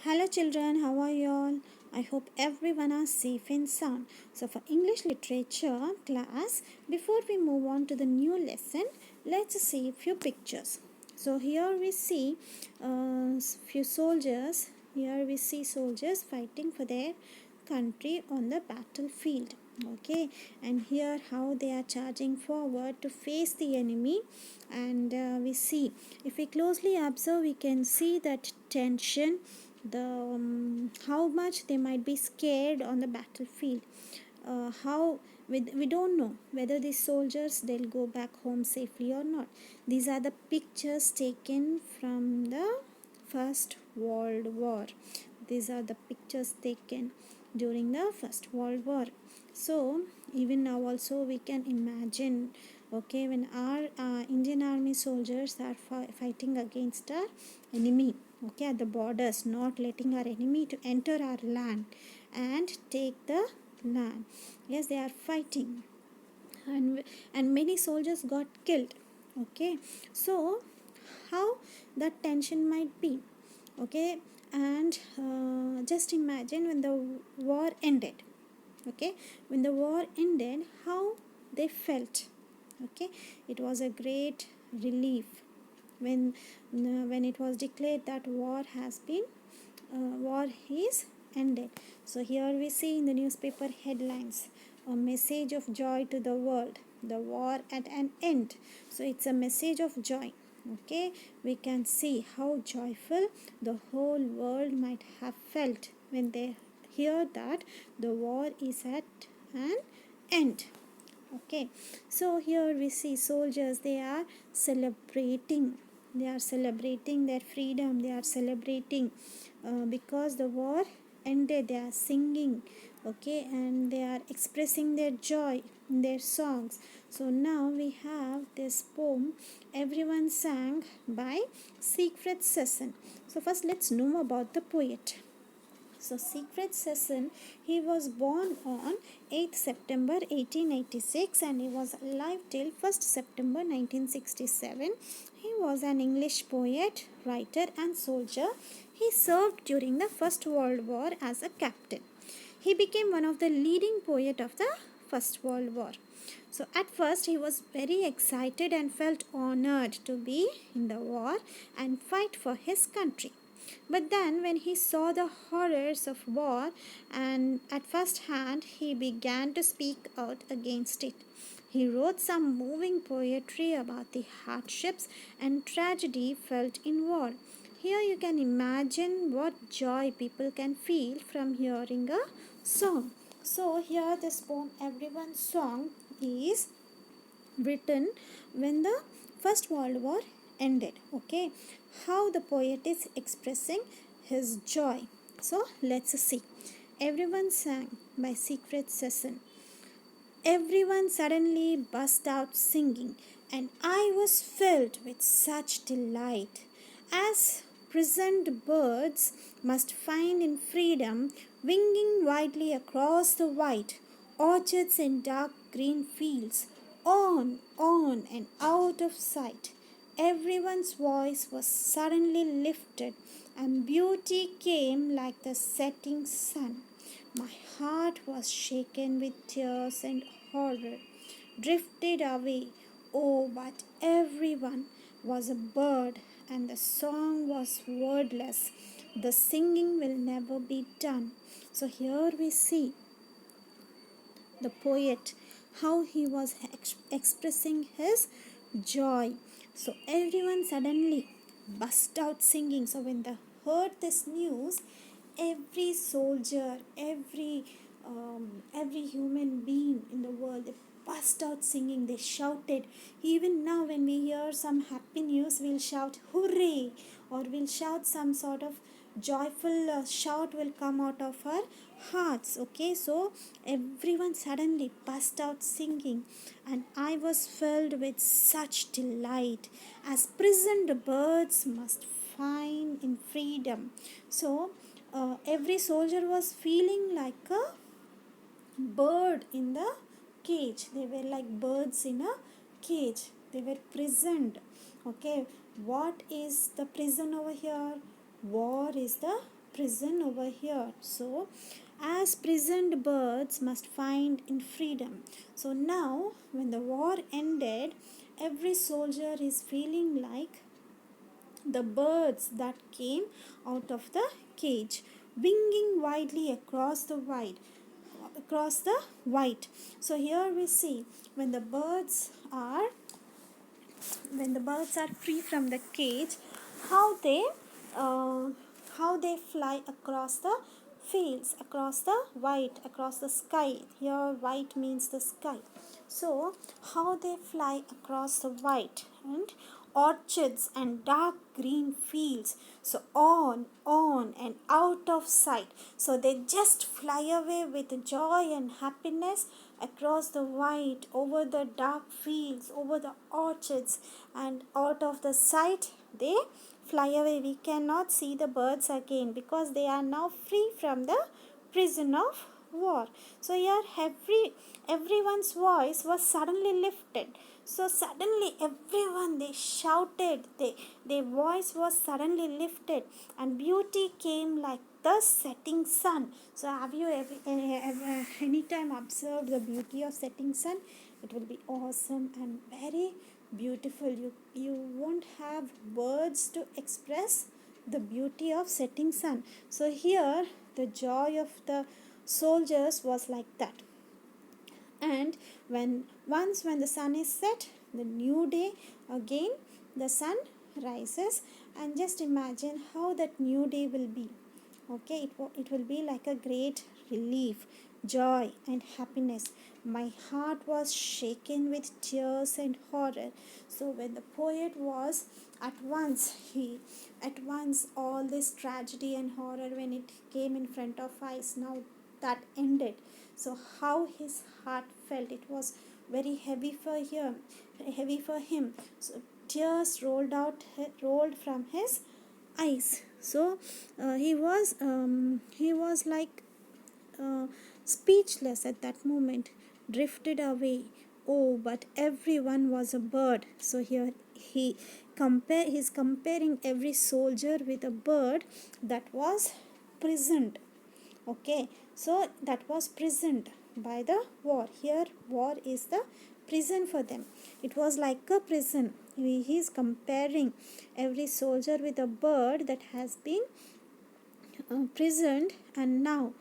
Hello children, how are you all? I hope everyone are safe and sound. So for English literature class, before we move on to the new lesson, let's see a few pictures. So here we see few soldiers. Here we see soldiers fighting for their country on the battlefield. Okay, and here how they are charging forward to face the enemy, and we see, if we closely observe, we can see that tension, the how much they might be scared on the battlefield. How we don't know whether these soldiers they'll go back home safely or not. These are the pictures taken from the First World War. These are the pictures taken during the First World War. So even now also we can imagine, okay, when our Indian army soldiers are fighting against our enemy, okay, at the borders, not letting our enemy to enter our land and take the land. Yes, they are fighting, and many soldiers got killed. Okay, so how that tension might be. Okay, and just imagine when the war ended. Okay, when the war ended, how they felt. Okay, it was a great relief when it was declared that war is ended. So here we see in the newspaper headlines, a message of joy to the world, the war at an end. So it's a message of joy. Okay, we can see how joyful the whole world might have felt when they hear that the war is at an end. Okay, so here we see soldiers, they are celebrating their freedom, they are celebrating because the war ended. They are singing, okay, and they are expressing their joy in their songs. So now we have this poem Everyone Sang by Siegfried Sassoon. So first let's know about the poet. So Siegfried Sassoon, he was born on 8th September 1886 and he was alive till 1st September 1967. He was an English poet, writer and soldier. He served during the First World War as a captain. He became one of the leading poets of the First World War. So at first he was very excited and felt honored to be in the war and fight for his country. But then, when he saw the horrors of war and at first hand, he began to speak out against it. He wrote some moving poetry about the hardships and tragedy felt in war. Here you can imagine what joy people can feel from hearing a song. So, here this poem, Everyone's Song, is written when the First World War ended. Okay, how the poet is expressing his joy. So let's see. Everyone Sang by Siegfried Sassoon. Everyone suddenly burst out singing, and I was filled with such delight. As prisoned birds must find in freedom, winging widely across the white orchards and dark green fields, on, and out of sight. Everyone's voice was suddenly lifted, and beauty came like the setting sun. My heart was shaken with tears and horror, drifted away. Oh, but everyone was a bird, and the song was wordless. The singing will never be done. So here we see the poet, how he was expressing his joy. So everyone suddenly burst out singing. So when they heard this news, every soldier, every human being in the world, they burst out singing. They shouted. Even now, when we hear some happy news, we'll shout hooray, or we'll shout some sort of joyful shout will come out of our hearts. Okay, so everyone suddenly burst out singing, and I was filled with such delight, as prisoned birds must find in freedom. So every soldier was feeling like a bird in the cage. They were like birds in a cage. They were prisoned. Okay, what is the prison over here? War is the prison over here. So, as prisoned birds must find in freedom. So now, when the war ended, every soldier is feeling like the birds that came out of the cage, winging widely across the white. So here we see when the birds are free from the cage, how they uh, fly across the fields, across the white, across the sky. Here white means the sky. So how they fly across the white and orchards and dark green fields. So on and out of sight. So they just fly away with joy and happiness across the white, over the dark fields, over the orchards, and out of the sight they fly away. We cannot see the birds again because they are now free from the prison of war. So here everyone's voice was suddenly lifted. So suddenly everyone they shouted, their voice was suddenly lifted, and beauty came like the setting sun. So have you ever anytime observed the beauty of setting sun? It will be awesome and very beautiful. You won't have words to express the beauty of setting sun. So here the joy of the soldiers was like that. And when the sun is set, the new day again, the sun rises, and just imagine how that new day will be. Okay, it will be like a great relief, joy and happiness. My heart was shaken with tears and horror. So when the poet was at once all this tragedy and horror, when it came in front of eyes, now that ended. So how his heart felt, it was very heavy for him. So tears rolled from his eyes. So he was like speechless at that moment, drifted away. Oh, but everyone was a bird. So here he's comparing every soldier with a bird that was prisoned. Okay, so that was prisoned by the war. Here war is the prison for them. It was like a prison. He is comparing every soldier with a bird that has been prisoned. And now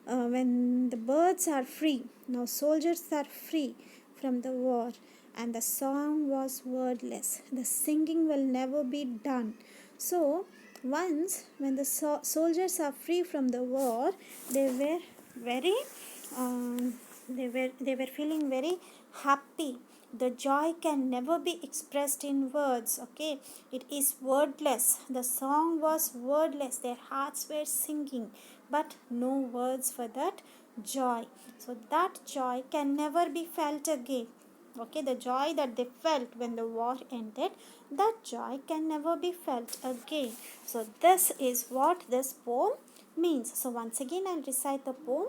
when the birds are free, now soldiers are free from the war, and the song was wordless. The singing will never be done. So once when the soldiers are free from the war, they were very they were feeling very happy. The joy can never be expressed in words. Okay, it is wordless. The song was wordless. Their hearts were singing, but no words for that joy. So that joy can never be felt again. Okay, the joy that they felt when the war ended, that joy can never be felt again. So this is what this poem means. So once again I'll recite the poem.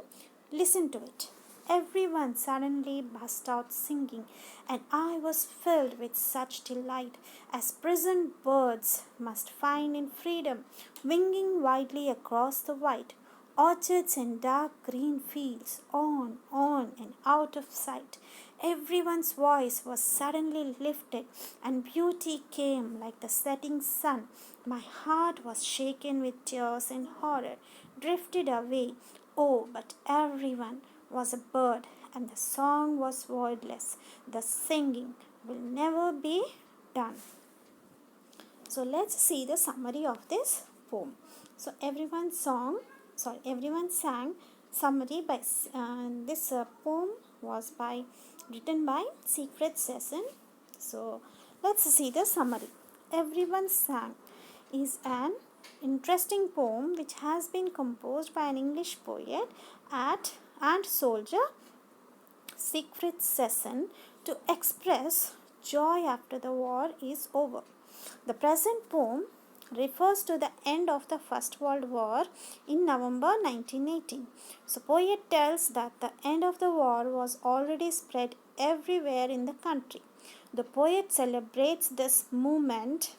Listen to it. Everyone suddenly burst out singing, and I was filled with such delight as prisoned birds must find in freedom, winging widely across the white orchards and dark green fields, on and out of sight. Everyone's voice was suddenly lifted, and beauty came like the setting sun. My heart was shaken with tears and horror, drifted away. Oh, but everyone was a bird, and the song was wordless. The singing will never be done. So let's see the summary of this poem. So everyone sang summary by this poem was written by Siegfried Sesson. So let's see the summary. Everyone sang is an interesting poem which has been composed by an English poet and soldier Siegfried Sesson to express joy after the war is over. The present poem refers to the end of the First World War in November 1918. So, poet tells that the end of the war was already spread everywhere in the country. The poet celebrates this moment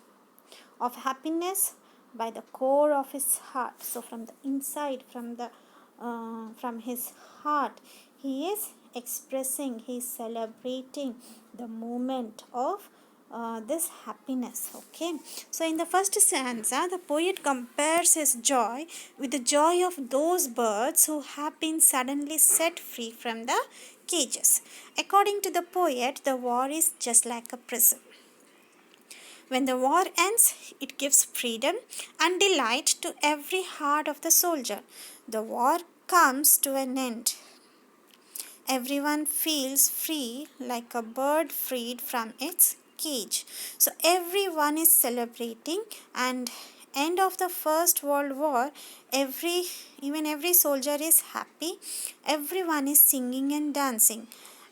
of happiness by the core of his heart. So from the inside, from his heart, he is expressing, he is celebrating the moment of this happiness. Okay, so in the first stanza, the poet compares his joy with the joy of those birds who have been suddenly set free from the cages. According to the poet, the war is just like a prison. When the war ends, it gives freedom and delight to every heart of the soldier. The war comes to an end. Everyone feels free like a bird freed from its cage. So everyone is celebrating, and end of the First World War, every soldier is happy. Everyone is singing and dancing.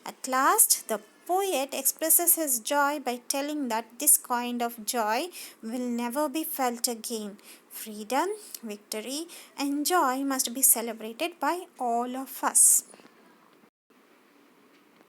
At last, the poet expresses his joy by telling that this kind of joy will never be felt again. Freedom, victory, and joy must be celebrated by all of us.